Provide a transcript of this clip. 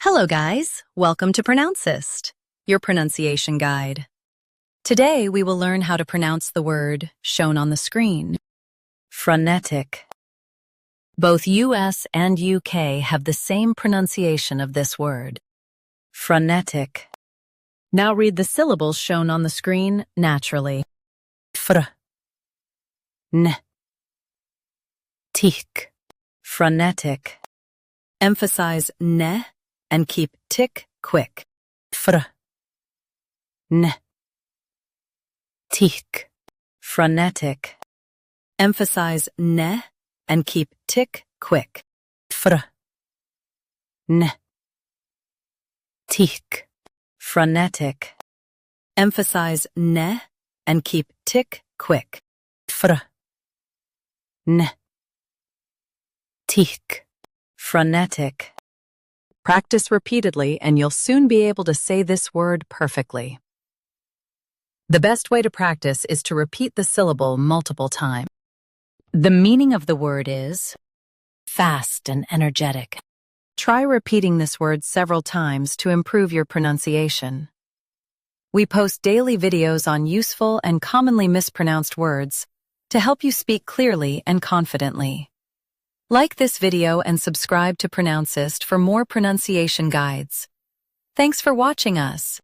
Hello guys, welcome to Pronouncist, your pronunciation guide. Today we will learn how to pronounce the word shown on the screen, frenetic. Both US and UK have the same pronunciation of this word, frenetic. Now read the syllables shown on the screen naturally. Fr, n, tic, frenetic. Emphasize ne and keep tick quick. Fr, n, tic, frenetic. Emphasize ne and keep tick quick. Fr, n, tic, frenetic. Emphasize ne and keep tick quick. Fr, n, tic, frenetic. Practice repeatedly and you'll soon be able to say this word perfectly. The best way to practice is to repeat the syllable multiple times. The meaning of the word is fast and energetic. Try repeating this word several times to improve your pronunciation. We post daily videos on useful and commonly mispronounced words to help you speak clearly and confidently. Like this video and subscribe to Pronouncist for more pronunciation guides. Thanks for watching us.